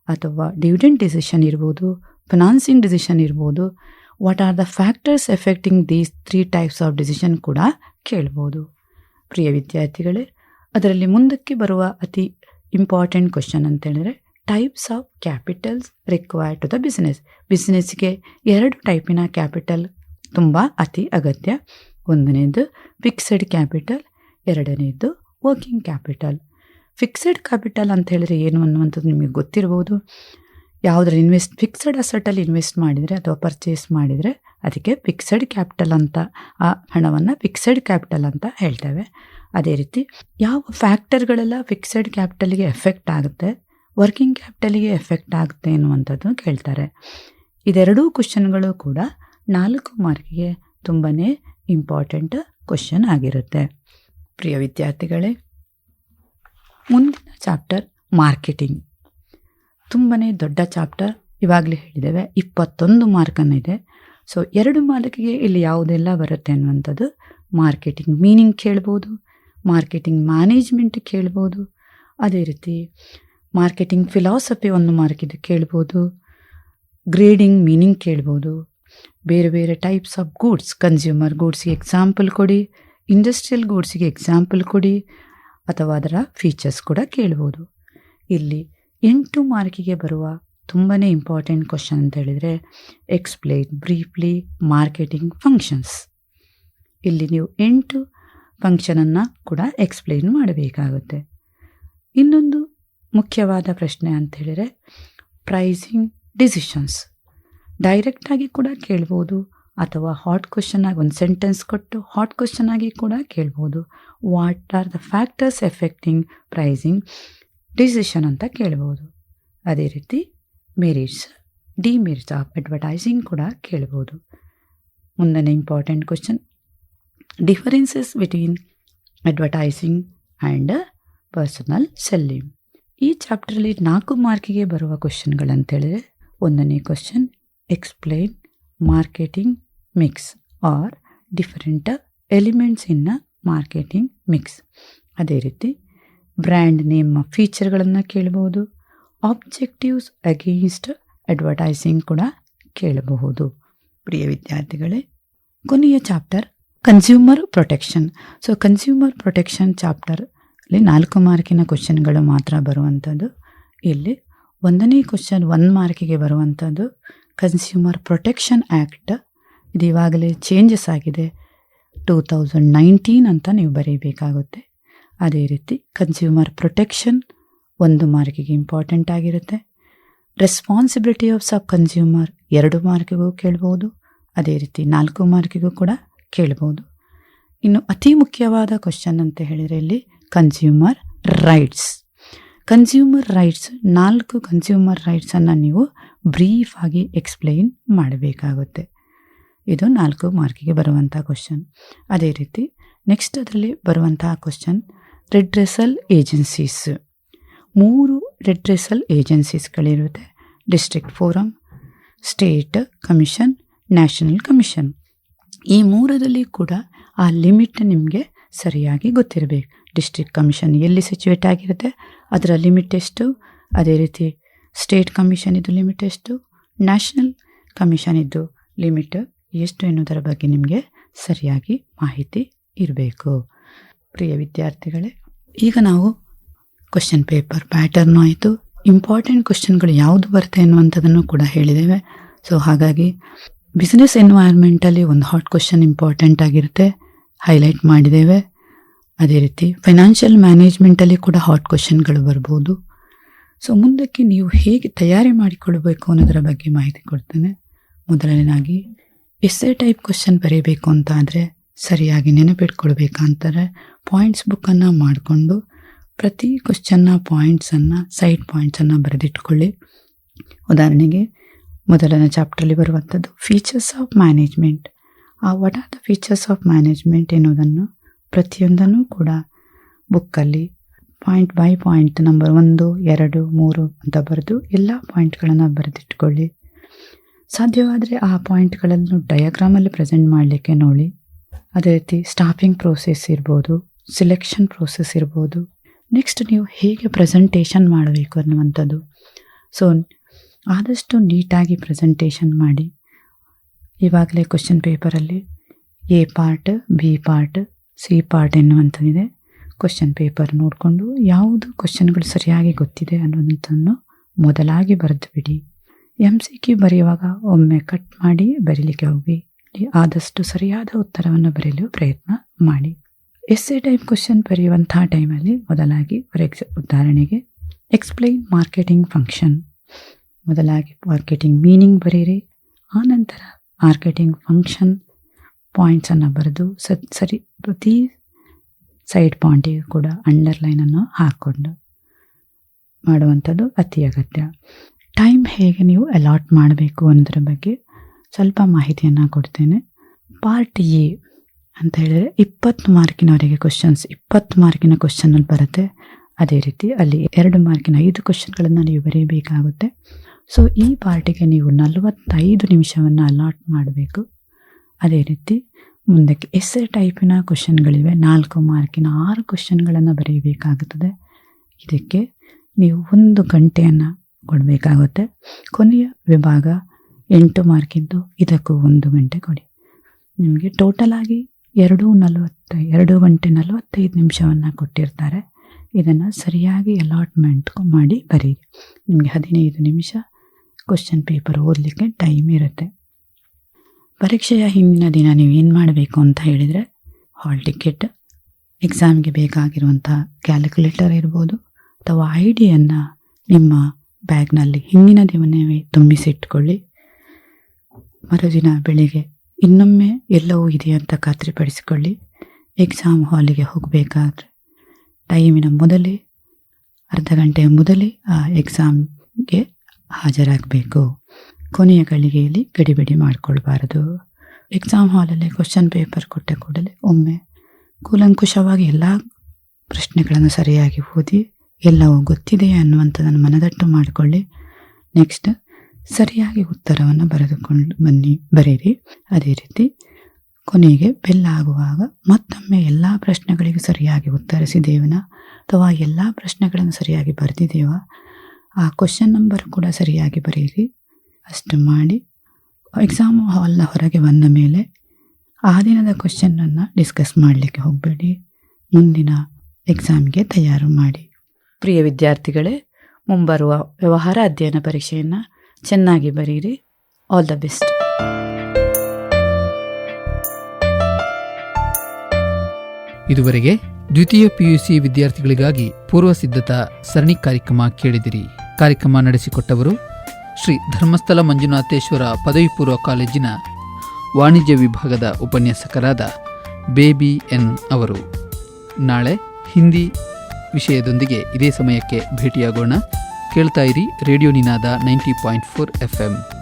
ಅಥವಾ ಡಿವಿಡೆಂಡ್ ಡಿಸಿಷನ್ ಇರ್ಬೋದು, ಫಿನಾನ್ಸಿಂಗ್ ಡಿಸಿಷನ್ ಇರ್ಬೋದು. What are the factors affecting these 3 types of decision ಕೂಡ ಕೇಳ್ಬೋದು. ಪ್ರಿಯ ವಿದ್ಯಾರ್ಥಿಗಳೇ, ಅದರಲ್ಲಿ ಮುಂದಕ್ಕೆ ಬರುವ ಅತಿ ಇಂಪಾರ್ಟೆಂಟ್ ಕ್ವಶನ್ ಅಂತ ಹೇಳಿದ್ರೆ types of capitals required to the ಬಿಸ್ನೆಸ್ಗೆ 2 ಟೈಪಿನ ಕ್ಯಾಪಿಟಲ್ ತುಂಬ ಅತಿ ಅಗತ್ಯ. ಒಂದನೇದು ಫಿಕ್ಸೆಡ್ ಕ್ಯಾಪಿಟಲ್, 2ನೇದು ವರ್ಕಿಂಗ್ ಕ್ಯಾಪಿಟಲ್. ಫಿಕ್ಸೆಡ್ ಕ್ಯಾಪಿಟಲ್ ಅಂತ ಹೇಳಿದ್ರೆ ಏನು ಅನ್ನುವಂಥದ್ದು ನಿಮಗೆ ಗೊತ್ತಿರ್ಬೋದು. ಯಾವುದರಲ್ಲಿ ಫಿಕ್ಸೆಡ್ ಅಸೆಟಲ್ಲಿ ಇನ್ವೆಸ್ಟ್ ಮಾಡಿದರೆ ಅಥವಾ ಪರ್ಚೇಸ್ ಮಾಡಿದರೆ ಅದಕ್ಕೆ ಫಿಕ್ಸೆಡ್ ಕ್ಯಾಪಿಟಲ್ ಅಂತ, ಆ ಹಣವನ್ನು ಫಿಕ್ಸೆಡ್ ಕ್ಯಾಪಿಟಲ್ ಅಂತ ಹೇಳ್ತೇವೆ. ಅದೇ ರೀತಿ ಯಾವ ಫ್ಯಾಕ್ಟರ್ಗಳೆಲ್ಲ ಫಿಕ್ಸೆಡ್ ಕ್ಯಾಪಿಟಲ್ಗೆ ಎಫೆಕ್ಟ್ ಆಗುತ್ತೆ, ವರ್ಕಿಂಗ್ ಕ್ಯಾಪಿಟಲ್ಗೆ ಎಫೆಕ್ಟ್ ಆಗುತ್ತೆ ಎನ್ನುವಂಥದ್ದು ಕೇಳ್ತಾರೆ. ಇದೆರಡೂ ಕ್ವಶನ್ಗಳು ಕೂಡ 4 ಮಾರ್ಕಿಗೆ ತುಂಬಾ ಇಂಪಾರ್ಟೆಂಟ್ ಕ್ವಶನ್ ಆಗಿರುತ್ತೆ. ಪ್ರಿಯ ವಿದ್ಯಾರ್ಥಿಗಳೇ, ಮುಂದಿನ ಚಾಪ್ಟರ್ ಮಾರ್ಕೆಟಿಂಗ್. ತುಂಬಾ ದೊಡ್ಡ ಚಾಪ್ಟರ್, ಇವಾಗಲೇ ಹೇಳಿದ್ದೇವೆ 21 ಮಾರ್ಕನ್ನಿದೆ. ಸೊ 2 ಮಾರ್ಕಿಗೆ ಇಲ್ಲಿ ಯಾವುದೆಲ್ಲ ಬರುತ್ತೆ ಅನ್ನುವಂಥದ್ದು ಮಾರ್ಕೆಟಿಂಗ್ ಮೀನಿಂಗ್ ಕೇಳ್ಬೋದು, ಮಾರ್ಕೆಟಿಂಗ್ ಮ್ಯಾನೇಜ್ಮೆಂಟ್ ಕೇಳ್ಬೋದು, ಅದೇ ರೀತಿ ಮಾರ್ಕೆಟಿಂಗ್ ಫಿಲಾಸಫಿ 1 ಮಾರ್ಕಿದು ಕೇಳ್ಬೋದು, ಗ್ರೇಡಿಂಗ್ ಮೀನಿಂಗ್ ಕೇಳ್ಬೋದು, ಬೇರೆ ಬೇರೆ ಟೈಪ್ಸ್ ಆಫ್ ಗೂಡ್ಸ್, ಕನ್ಸ್ಯೂಮರ್ ಗೂಡ್ಸ್ಗೆ ಎಕ್ಸಾಂಪಲ್ ಕೊಡಿ, ಇಂಡಸ್ಟ್ರಿಯಲ್ ಗೂಡ್ಸ್ಗೆ ಎಕ್ಸಾಂಪಲ್ ಕೊಡಿ, ಅಥವಾ ಅದರ ಫೀಚರ್ಸ್ ಕೂಡ ಕೇಳ್ಬೋದು. ಇಲ್ಲಿ 8 ಮಾರ್ಕಿಗೆ ಬರುವ ತುಂಬಾ ಇಂಪಾರ್ಟೆಂಟ್ ಕ್ವಶನ್ ಅಂತ ಹೇಳಿದರೆ ಎಕ್ಸ್ಪ್ಲೈನ್ ಬ್ರೀಫ್ಲಿ ಮಾರ್ಕೆಟಿಂಗ್ ಫಂಕ್ಷನ್ಸ್. ಇಲ್ಲಿ ನೀವು 8 ಫಂಕ್ಷನನ್ನು ಕೂಡ ಎಕ್ಸ್ಪ್ಲೈನ್ ಮಾಡಬೇಕಾಗುತ್ತೆ. ಇನ್ನೊಂದು ಮುಖ್ಯವಾದ ಪ್ರಶ್ನೆ ಅಂತ ಹೇಳಿದರೆ ಪ್ರೈಸಿಂಗ್ ಡಿಸಿಷನ್ಸ್. ಡೈರೆಕ್ಟಾಗಿ ಕೂಡ ಕೇಳ್ಬೋದು, ಅಥವಾ ಹಾಟ್ ಕ್ವಶನ್ ಆಗಿ ಒಂದು ಸೆಂಟೆನ್ಸ್ ಕೊಟ್ಟು ಹಾಟ್ ಕ್ವಶನ್ ಆಗಿ ಕೂಡ ಕೇಳ್ಬೋದು. What are the factors affecting pricing decision ಅಂತ ಕೇಳ್ಬೋದು. ಅದೇ ರೀತಿ ಮೆರಿಟ್ಸ್ ಡಿಮೆರಿಟ್ಸ್ ಆಫ್ ಅಡ್ವರ್ಟೈಸಿಂಗ್ ಕೂಡ ಕೇಳ್ಬೋದು. ಮುಂದಿನ important question differences between advertising and personal selling. ಈ ಚಾಪ್ಟರ್ಲಿ 4 ಮಾರ್ಕಿಗೆ ಬರುವ ಕ್ವಶನ್ಗಳಂತೇಳಿದರೆ ಒಂದನೇ question, explain marketing mix are different elements in marketing mix. ಅದೇ ರೀತಿ ಬ್ರ್ಯಾಂಡ್ ನೇಮ್ ಫೀಚರ್ಗಳನ್ನು ಕೇಳಬಹುದು. ಆಬ್ಜೆಕ್ಟಿವ್ಸ್ ಅಗೇನ್ಸ್ಟ್ ಅಡ್ವರ್ಟೈಸಿಂಗ್ ಕೂಡ ಕೇಳಬಹುದು. ಪ್ರಿಯ ವಿದ್ಯಾರ್ಥಿಗಳೇ, ಕೊನೆಯ chapter consumer protection. So consumer protection chapter ಅಲ್ಲಿ 4 ಮಾರ್ಕಿನ ಕ್ವಶನ್ಗಳು ಮಾತ್ರ ಬರುವಂಥದ್ದು. ಇಲ್ಲಿ ಒಂದನೇ ಕ್ವಶನ್ 1 ಮಾರ್ಕಿಗೆ ಬರುವಂಥದ್ದು ಕನ್ಸ್ಯೂಮರ್ ಪ್ರೊಟೆಕ್ಷನ್ ಆ್ಯಕ್ಟ್. ಇದು ಇವಾಗಲೇ ಚೇಂಜಸ್ ಆಗಿದೆ, 2019 ಅಂತ ನೀವು ಬರೀಬೇಕಾಗುತ್ತೆ. ಅದೇ ರೀತಿ ಕನ್ಸ್ಯೂಮರ್ ಪ್ರೊಟೆಕ್ಷನ್ 1 ಮಾರ್ಕಿಗೆ ಇಂಪಾರ್ಟೆಂಟ್ ಆಗಿರುತ್ತೆ. ರೆಸ್ಪಾನ್ಸಿಬಿಲಿಟಿ ಆಫ್ ಸಬ್ ಕನ್ಸ್ಯೂಮರ್ 2 ಮಾರ್ಕಿಗೂ ಕೇಳ್ಬೋದು. ಅದೇ ರೀತಿ 4 ಮಾರ್ಕಿಗೂ ಕೂಡ ಕೇಳ್ಬೋದು. ಇನ್ನು ಅತಿ ಮುಖ್ಯವಾದ ಕ್ವಶನ್ ಅಂತ ಹೇಳಿದರೆ ಇಲ್ಲಿ consumer rights. Consumer rights 4 consumer ರೈಟ್ಸನ್ನು ನೀವು ಬ್ರೀಫ್ ಆಗಿ ಎಕ್ಸ್ಪ್ಲೈನ್ ಮಾಡಬೇಕಾಗುತ್ತೆ. ಇದು 4 ಮಾರ್ಕಿಗೆ ಬರುವಂಥ ಕ್ವಶನ್. ಅದೇ ರೀತಿ ನೆಕ್ಸ್ಟ್ ಅದರಲ್ಲಿ ಬರುವಂತಹ ಕ್ವಶನ್ ರೆಡ್ರೆಸಲ್ ಏಜೆನ್ಸೀಸ್. 3 ರೆಡ್ರೆಸಲ್ ಏಜೆನ್ಸೀಸ್ಗಳಿರುತ್ತೆ: district forum, state commission, national commission. ಈ 3ರಲ್ಲಿ ಕೂಡ ಆ ಲಿಮಿಟ್ ನಿಮಗೆ ಸರಿಯಾಗಿ ಗೊತ್ತಿರಬೇಕು. ಡಿಸ್ಟ್ರಿಕ್ಟ್ ಕಮಿಷನ್ ಎಲ್ಲಿ ಸಿಚುವೇಟ್ ಆಗಿರುತ್ತೆ, ಅದರ ಲಿಮಿಟ್ ಎಷ್ಟು, ಅದೇ ರೀತಿ ಸ್ಟೇಟ್ ಕಮಿಷನ್ ಇದ್ದು ಲಿಮಿಟ್ ಎಷ್ಟು, ನ್ಯಾಷನಲ್ ಕಮಿಷನ್ ಇದ್ದು ಲಿಮಿಟ್ ಎಷ್ಟು ಎನ್ನುವುದರ ಬಗ್ಗೆ ನಿಮಗೆ ಸರಿಯಾಗಿ ಮಾಹಿತಿ ಇರಬೇಕು. ಪ್ರಿಯ ವಿದ್ಯಾರ್ಥಿಗಳೇ, ಈಗ ನಾವು ಕ್ವಶನ್ ಪೇಪರ್ ಪ್ಯಾಟರ್ನು ಆಯಿತು, ಇಂಪಾರ್ಟೆಂಟ್ ಕ್ವಶನ್ಗಳು ಯಾವುದು ಬರುತ್ತೆ ಎನ್ನುವಂಥದ್ದನ್ನು ಕೂಡ ಹೇಳಿದ್ದೇವೆ. ಸೊ ಹಾಗಾಗಿ ಬಿಸ್ನೆಸ್ ಎನ್ವೈರ್ಮೆಂಟಲ್ಲಿ ಒಂದು ಹಾಟ್ ಕ್ವಶನ್ ಇಂಪಾರ್ಟೆಂಟ್ ಆಗಿರುತ್ತೆ, ಹೈಲೈಟ್ ಮಾಡಿದ್ದೇವೆ. ಅದೇ ರೀತಿ ಫೈನಾನ್ಷಿಯಲ್ ಮ್ಯಾನೇಜ್ಮೆಂಟಲ್ಲಿ ಕೂಡ ಹಾಟ್ ಕ್ವಶನ್ಗಳು ಬರ್ಬೋದು. ಸೊ ಮುಂದಕ್ಕೆ ನೀವು ಹೇಗೆ ತಯಾರಿ ಮಾಡಿಕೊಳ್ಬೇಕು ಅನ್ನೋದರ ಬಗ್ಗೆ ಮಾಹಿತಿ ಕೊಡ್ತೇನೆ. ಮೊದಲನೇದಾಗಿ ಎಸ್ಸೆ ಟೈಪ್ ಕ್ವಶನ್ ಬರೀಬೇಕು ಅಂತ ಆದರೆ ಸರಿಯಾಗಿ ನೆನಪಿಟ್ಕೊಳ್ಬೇಕಂತಾರೆ ಪಾಯಿಂಟ್ಸ್ ಬುಕ್ಕನ್ನು ಮಾಡಿಕೊಂಡು ಪ್ರತಿ ಕ್ವಶನ್ನ ಪಾಯಿಂಟ್ಸನ್ನು, ಸೈಡ್ ಪಾಯಿಂಟ್ಸನ್ನು ಬರೆದಿಟ್ಕೊಳ್ಳಿ. ಉದಾಹರಣೆಗೆ ಮೊದಲನೇ ಚಾಪ್ಟ್ರಲ್ಲಿ ಬರುವಂಥದ್ದು features of management. What are the features of management ಎನ್ನುವುದನ್ನು ಪ್ರತಿಯೊಂದನ್ನು ಕೂಡ ಬುಕ್ಕಲ್ಲಿ ಪಾಯಿಂಟ್ ಬೈ ಪಾಯಿಂಟ್ ನಂಬರ್ 1, 2, 3 ಅಂತ ಬರೆದು ಎಲ್ಲ ಪಾಯಿಂಟ್ಗಳನ್ನು ಬರೆದಿಟ್ಕೊಳ್ಳಿ. ಸಾಧ್ಯವಾದರೆ ಆ ಪಾಯಿಂಟ್ಗಳನ್ನು ಡಯಾಗ್ರಾಮಲ್ಲಿ ಪ್ರೆಸೆಂಟ್ ಮಾಡಲಿಕ್ಕೆ ನೋಡಿ. ಅದೇ ರೀತಿ ಸ್ಟಾಫಿಂಗ್ ಪ್ರೋಸೆಸ್ ಇರ್ಬೋದು, ಸಿಲೆಕ್ಷನ್ ಪ್ರೋಸೆಸ್ ಇರ್ಬೋದು. ನೆಕ್ಸ್ಟ್ ನೀವು ಹೇಗೆ ಪ್ರೆಸೆಂಟೇಷನ್ ಮಾಡಬೇಕು ಅನ್ನುವಂಥದ್ದು. ಸೊ ಆದಷ್ಟು ನೀಟಾಗಿ ಪ್ರೆಸೆಂಟೇಷನ್ ಮಾಡಿ. ಇವಾಗಲೇ ಕ್ವಶನ್ ಪೇಪರಲ್ಲಿ A part, B part, C part ಎನ್ನುವಂಥದ್ದಿದೆ. ಕ್ವಶನ್ ಪೇಪರ್ ನೋಡಿಕೊಂಡು ಯಾವುದು ಕ್ವಶನ್ಗಳು ಸರಿಯಾಗಿ ಗೊತ್ತಿದೆ ಅನ್ನೋದನ್ನು ಮೊದಲಾಗಿ ಬರೆದು ಬಿಡಿ. MCQ ಬರೆಯುವಾಗ ಒಮ್ಮೆ ಕಟ್ ಮಾಡಿ ಬರೀಲಿಕ್ಕೆ ಹೋಗಿ, ಆದಷ್ಟು ಸರಿಯಾದ ಉತ್ತರವನ್ನು ಬರೆಯಲು ಪ್ರಯತ್ನ ಮಾಡಿ. ಎಸ್ಸೆ ಟೈಪ್ ಕ್ವಶನ್ ಬರೆಯುವಂಥ ಟೈಮಲ್ಲಿ ಮೊದಲಾಗಿ ಉದಾಹರಣೆಗೆ ಎಕ್ಸ್ಪ್ಲೈನ್ ಮಾರ್ಕೆಟಿಂಗ್ ಫಂಕ್ಷನ್, ಮೊದಲಾಗಿ ಮಾರ್ಕೆಟಿಂಗ್ ಮೀನಿಂಗ್ ಬರೀರಿ. ಆನಂತರ ಮಾರ್ಕೆಟಿಂಗ್ ಫಂಕ್ಷನ್ ಪಾಯಿಂಟ್ಸನ್ನು ಬರೆದು ಸರಿ ಪ್ರತಿ ಸೈಡ್ ಪಾಯಿಂಟಿಗೂ ಕೂಡ ಅಂಡರ್ಲೈನನ್ನು ಹಾಕ್ಕೊಂಡು ಮಾಡುವಂಥದ್ದು ಅತಿ ಅಗತ್ಯ. ಟೈಮ್ ಹೇಗೆ ನೀವು ಅಲಾಟ್ ಮಾಡಬೇಕು ಅನ್ನೋದ್ರ ಬಗ್ಗೆ ಸ್ವಲ್ಪ ಮಾಹಿತಿಯನ್ನು ಕೊಡ್ತೇನೆ. ಪಾರ್ಟ್ ಎ ಅಂತ ಹೇಳಿದರೆ 20 ಮಾರ್ಕಿನವರೆಗೆ ಕ್ವಶನ್ಸ್, 20 ಮಾರ್ಕಿನ ಕ್ವಶನಲ್ಲಿ ಬರುತ್ತೆ. ಅದೇ ರೀತಿ ಅಲ್ಲಿ 2 ಮಾರ್ಕಿನ 5 ಕ್ವಶನ್ಗಳನ್ನು ನೀವು ಬರೀಬೇಕಾಗುತ್ತೆ. ಸೊ ಈ ಪಾರ್ಟಿಗೆ ನೀವು 45 ನಿಮಿಷವನ್ನು ಅಲಾಟ್ ಮಾಡಬೇಕು. ಅದೇ ರೀತಿ ಮುಂದಕ್ಕೆ ಎಸ್ಸೆ ಟೈಪಿನ ಕ್ವಶನ್ಗಳಿವೆ, 4 ಮಾರ್ಕಿನ 6 ಕ್ವಶನ್ಗಳನ್ನು ಬರೀಬೇಕಾಗುತ್ತದೆ. ಇದಕ್ಕೆ ನೀವು 1 ಗಂಟೆಯನ್ನು ಕೊಡಬೇಕಾಗುತ್ತೆ. ಕೊನೆಯ ವಿಭಾಗ 8 ಮಾರ್ಕಿದ್ದು, ಇದಕ್ಕೂ 1 ಗಂಟೆ ಕೊಡಿ. ನಿಮಗೆ ಟೋಟಲ್ ಆಗಿ 2 ಗಂಟೆ 45 ನಿಮಿಷವನ್ನು ಕೊಟ್ಟಿರ್ತಾರೆ. ಇದನ್ನು ಸರಿಯಾಗಿ ಅಲಾಟ್ಮೆಂಟ್ ಮಾಡಿ ಬರೀರಿ. ನಿಮಗೆ 15 ನಿಮಿಷ ಕ್ವಶನ್ ಪೇಪರ್ ಓದಲಿಕ್ಕೆ ಟೈಮ್ ಇರುತ್ತೆ. ಪರೀಕ್ಷೆಯ ಹಿಂದಿನ ದಿನ ನೀವು ಏನು ಮಾಡಬೇಕು ಅಂತ ಹೇಳಿದರೆ, ಹಾಲ್ ಟಿಕೆಟ್, ಎಕ್ಸಾಮ್ಗೆ ಬೇಕಾಗಿರುವಂಥ ಕ್ಯಾಲ್ಕುಲೇಟರ್ ಇರ್ಬೋದು ಅಥವಾ ಐಡಿಯನ್ನು ನಿಮ್ಮ ಬ್ಯಾಗ್ನಲ್ಲಿ ಹಿಂದಿನ ದಿನವೇ ತುಂಬಿಸಿಟ್ಕೊಳ್ಳಿ. ಮರುದಿನ ಬೆಳಿಗ್ಗೆ ಇನ್ನೊಮ್ಮೆ ಎಲ್ಲವೂ ಇದೆ ಅಂತ ಖಾತ್ರಿಪಡಿಸಿಕೊಳ್ಳಿ. ಎಕ್ಸಾಮ್ ಹಾಲಿಗೆ ಹೋಗಬೇಕಾದ್ರೆ ಟೈಮಿನ ಮೊದಲೇ, ಅರ್ಧ ಗಂಟೆಯ ಮೊದಲೇ ಆ ಎಕ್ಸಾಮ್ಗೆ ಹಾಜರಾಗಬೇಕು. ಕೊನೆಯ ಗಳಿಗೆಯಲ್ಲಿ ಗಡಿಬಿಡಿ ಮಾಡಿಕೊಳ್ಬಾರದು. ಎಕ್ಸಾಮ್ ಹಾಲಲ್ಲಿ ಕ್ವಶನ್ ಪೇಪರ್ ಕೊಟ್ಟ ಕೂಡಲೇ ಒಮ್ಮೆ ಕೂಲಂಕುಷವಾಗಿ ಎಲ್ಲ ಪ್ರಶ್ನೆಗಳನ್ನು ಸರಿಯಾಗಿ ಓದಿ ಎಲ್ಲವೂ ಗೊತ್ತಿದೆ ಅನ್ನುವಂಥದ್ದನ್ನು ಮನದಟ್ಟು ಮಾಡಿಕೊಳ್ಳಿ. ನೆಕ್ಸ್ಟ್ ಸರಿಯಾಗಿ ಉತ್ತರವನ್ನು ಬರೆದುಕೊಂಡು ಬರೀರಿ. ಅದೇ ರೀತಿ ಕೊನೆಗೆ ಬೆಲ್ಲ ಆಗುವಾಗ ಮತ್ತೊಮ್ಮೆ ಎಲ್ಲ ಪ್ರಶ್ನೆಗಳಿಗೂ ಸರಿಯಾಗಿ ಉತ್ತರಿಸಿದ್ದೇವನ ಅಥವಾ ಎಲ್ಲ ಪ್ರಶ್ನೆಗಳನ್ನು ಸರಿಯಾಗಿ ಬರೆದಿದ್ದೇವ, ಆ ಕ್ವಶನ್ ನಂಬರ್ ಕೂಡ ಸರಿಯಾಗಿ ಬರೀರಿ. ಅಷ್ಟು ಮಾಡಿ ಎಕ್ಸಾಮ್ ಹಾಲ್ನ ಹೊರಗೆ ಬಂದ ಮೇಲೆ ಆ ದಿನದ ಕ್ವಶನನ್ನು ಡಿಸ್ಕಸ್ ಮಾಡಲಿಕ್ಕೆ ಹೋಗಬೇಡಿ, ಮುಂದಿನ ಎಕ್ಸಾಮ್ಗೆ ತಯಾರು ಮಾಡಿ. ಪ್ರಿಯ ವಿದ್ಯಾರ್ಥಿಗಳೇ, ಮುಂಬರುವ ವ್ಯವಹಾರ ಅಧ್ಯಯನ ಪರೀಕ್ಷೆಯನ್ನು ಚೆನ್ನಾಗಿ ಬರೀರಿ. All the best. ಇದುವರೆಗೆ ದ್ವಿತೀಯ PUC ವಿದ್ಯಾರ್ಥಿಗಳಿಗಾಗಿ ಪೂರ್ವ ಸಿದ್ಧತಾ ಸರಣಿ ಕಾರ್ಯಕ್ರಮ ಕೇಳಿದಿರಿ. ಕಾರ್ಯಕ್ರಮ ನಡೆಸಿಕೊಟ್ಟವರು ಶ್ರೀ ಧರ್ಮಸ್ಥಳ ಮಂಜುನಾಥೇಶ್ವರ ಪದವಿ ಪೂರ್ವ ಕಾಲೇಜಿನ ವಾಣಿಜ್ಯ ವಿಭಾಗದ ಉಪನ್ಯಾಸಕರಾದ ಬೇಬಿ ಎನ್ ಅವರು. ನಾಳೆ ಹಿಂದಿ ವಿಷಯದೊಂದಿಗೆ ಇದೇ ಸಮಯಕ್ಕೆ ಭೇಟಿಯಾಗೋಣ. ಕೇಳ್ತಾ ಇರಿ ರೇಡಿಯೋ ನಿನಾದ 90.4 FM.